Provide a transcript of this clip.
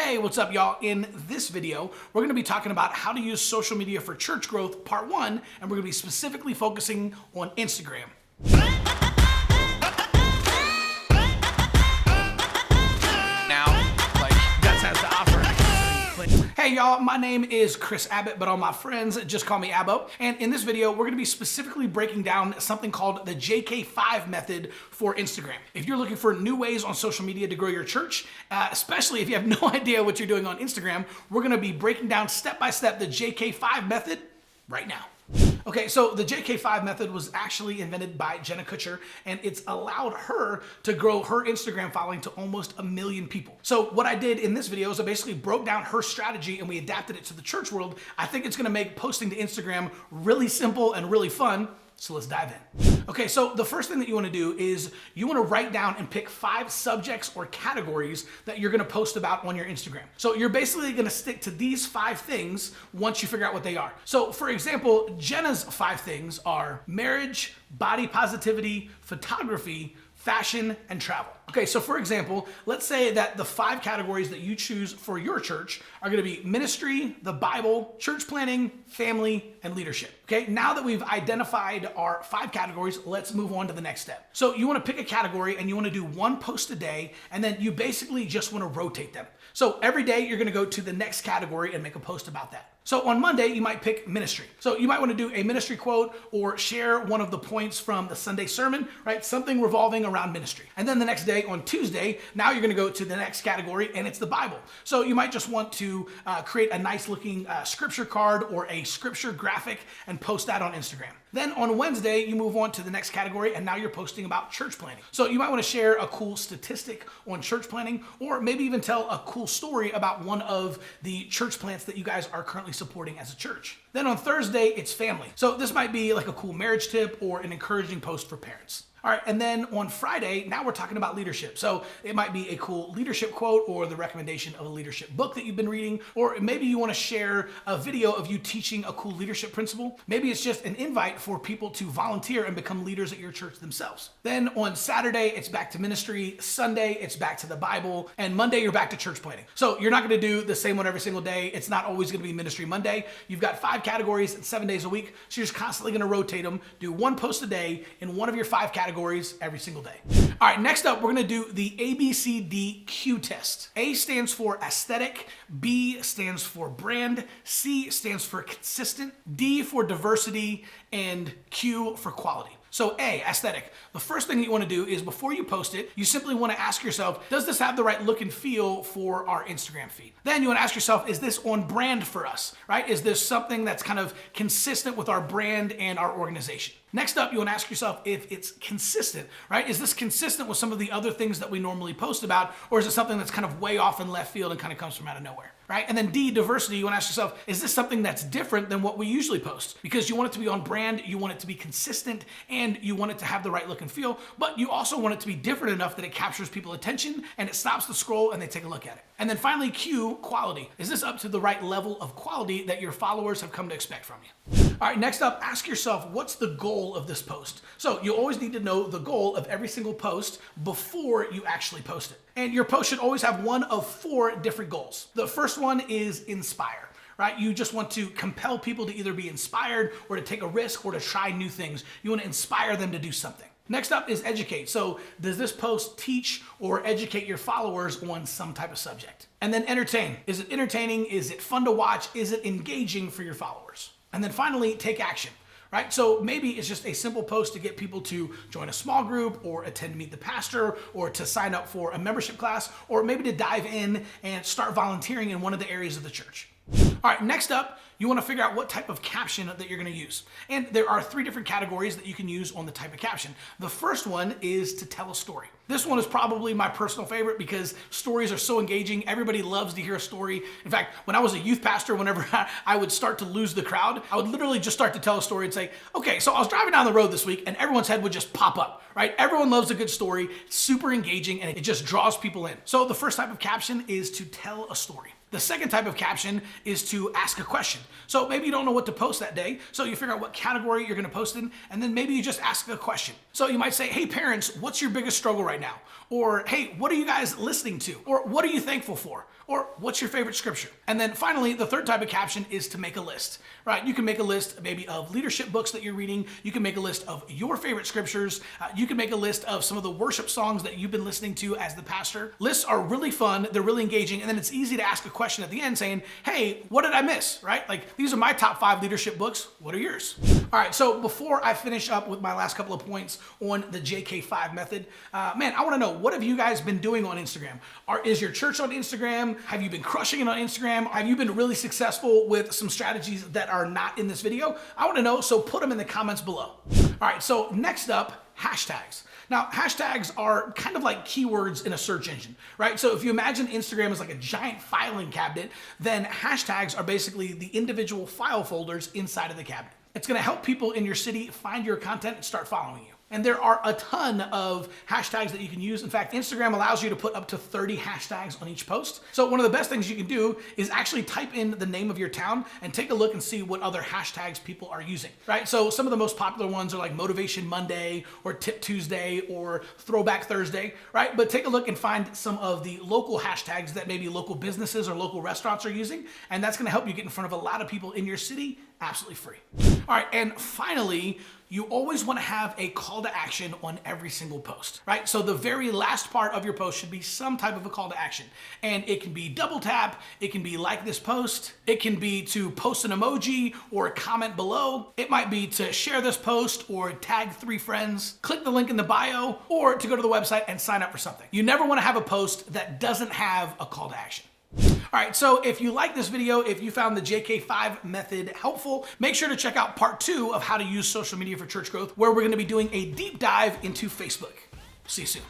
Hey, what's up, y'all? In this video, we're going to be talking about how to use social media for church growth, part 1, and we're going to be specifically focusing on Instagram. Hey y'all, my name is Chris Abbott, but all my friends just call me Abbo. And in this video, we're gonna be specifically breaking down something called the JK5 method for Instagram. If you're looking for new ways on social media to grow your church, especially if you have no idea what you're doing on Instagram, we're gonna be breaking down step by step the JK5 method right now. Okay, so the JK5 method was actually invented by Jenna Kutcher, and it's allowed her to grow her Instagram following to almost 1 million people. So what I did in this video is I basically broke down her strategy and we adapted it to the church world. I think it's gonna make posting to Instagram really simple and really fun. So let's dive in. Okay, so the first thing that you wanna do is you wanna write down and pick 5 subjects or categories that you're gonna post about on your Instagram. So you're basically gonna stick to these 5 things once you figure out what they are. So for example, Jenna's 5 things are marriage, body positivity, photography, fashion, and travel. Okay, so for example, let's say that the 5 categories that you choose for your church are gonna be ministry, the Bible, church planning, family, and leadership. Okay, now that we've identified our 5 categories, let's move on to the next step. So you wanna pick a category and you wanna do 1 post a day, and then you basically just wanna rotate them. So every day you're gonna go to the next category and make a post about that. So on Monday, you might pick ministry. So you might want to do a ministry quote or share one of the points from the Sunday sermon, right? Something revolving around ministry. And then the next day on Tuesday, now you're going to go to the next category and it's the Bible. So you might just want to create a nice looking scripture card or a scripture graphic and post that on Instagram. Then on Wednesday, you move on to the next category and now you're posting about church planning. So you might want to share a cool statistic on church planning or maybe even tell a cool story about one of the church plants that you guys are currently supporting as a church. Then on Thursday, it's family. So this might be like a cool marriage tip or an encouraging post for parents. All right, and then on Friday, now we're talking about leadership. So it might be a cool leadership quote or the recommendation of a leadership book that you've been reading, or maybe you want to share a video of you teaching a cool leadership principle. Maybe it's just an invite for people to volunteer and become leaders at your church themselves. Then on Saturday, it's back to ministry. Sunday, it's back to the Bible. And Monday, you're back to church planning. So you're not going to do the same one every single day. It's not always going to be ministry Monday. You've got 5 categories and 7 days a week. So you're just constantly going to rotate them. Do 1 post a day in one of your 5 categories every single day. All right, next up, we're gonna do the ABCDQ test. A stands for aesthetic, B stands for brand, C stands for consistent, D for diversity, and Q for quality. So A, aesthetic. The first thing you want to do is before you post it, you simply want to ask yourself, does this have the right look and feel for our Instagram feed? Then you want to ask yourself, is this on brand for us, right? Is this something that's kind of consistent with our brand and our organization? Next up, you want to ask yourself if it's consistent, right? Is this consistent with some of the other things that we normally post about, or is it something that's kind of way off in left field and kind of comes from out of nowhere, right? And then D, diversity, you want to ask yourself, is this something that's different than what we usually post? Because you want it to be on brand, you want it to be consistent, and you want it to have the right look and feel, but you also want it to be different enough that it captures people's attention and it stops the scroll and they take a look at it. And then finally, Q, quality. Is this up to the right level of quality that your followers have come to expect from you? All right, next up, ask yourself, what's the goal of this post? So you always need to know the goal of every single post before you actually post it. And your post should always have one of 4 different goals. The first one is inspire, right? You just want to compel people to either be inspired or to take a risk or to try new things. You want to inspire them to do something. Next up is educate. So does this post teach or educate your followers on some type of subject? And then entertain. Is it entertaining? Is it fun to watch? Is it engaging for your followers? And then finally, take action, right? So maybe it's just a simple post to get people to join a small group or attend Meet the Pastor or to sign up for a membership class or maybe to dive in and start volunteering in one of the areas of the church. All right, next up, you want to figure out what type of caption that you're going to use. And there are 3 different categories that you can use on the type of caption. The first one is to tell a story. This one is probably my personal favorite because stories are so engaging. Everybody loves to hear a story. In fact, when I was a youth pastor, whenever I would start to lose the crowd, I would literally just start to tell a story and say, okay, so I was driving down the road this week and everyone's head would just pop up, right? Everyone loves a good story, it's super engaging, and it just draws people in. So the first type of caption is to tell a story. The second type of caption is to ask a question. So maybe you don't know what to post that day, so you figure out what category you're gonna post in, and then maybe you just ask a question. So you might say, hey parents, what's your biggest struggle right now? Or hey, what are you guys listening to? Or what are you thankful for? Or what's your favorite scripture? And then finally, the third type of caption is to make a list, right? You can make a list maybe of leadership books that you're reading. You can make a list of your favorite scriptures. You can make a list of some of the worship songs that you've been listening to as the pastor. Lists are really fun. They're really engaging. And then it's easy to ask a question at the end saying, hey, what did I miss, right? Like, these are my top 5 leadership books. What are yours? All right, so before I finish up with my last couple of points on the JK5 method, man, I wanna know, what have you guys been doing on Instagram? Is your church on Instagram? Have you been crushing it on Instagram? Have you been really successful with some strategies that are not in this video? I wanna know, so put them in the comments below. All right, so next up, hashtags. Now, hashtags are kind of like keywords in a search engine, right? So if you imagine Instagram as like a giant filing cabinet, then hashtags are basically the individual file folders inside of the cabinet. It's gonna help people in your city find your content and start following you. And there are a ton of hashtags that you can use. In fact, Instagram allows you to put up to 30 hashtags on each post. So one of the best things you can do is actually type in the name of your town and take a look and see what other hashtags people are using, right? So some of the most popular ones are like Motivation Monday or Tip Tuesday or Throwback Thursday, right? But take a look and find some of the local hashtags that maybe local businesses or local restaurants are using. And that's gonna help you get in front of a lot of people in your city absolutely free. All right, and finally, you always want to have a call to action on every single post, right? So the very last part of your post should be some type of a call to action. And it can be double tap, it can be like this post, it can be to post an emoji or comment below, it might be to share this post or tag 3 friends, click the link in the bio, or to go to the website and sign up for something. You never want to have a post that doesn't have a call to action. All right, so if you like this video, if you found the JK5 method helpful, make sure to check out part 2 of how to use social media for church growth, where we're gonna be doing a deep dive into Facebook. See you soon.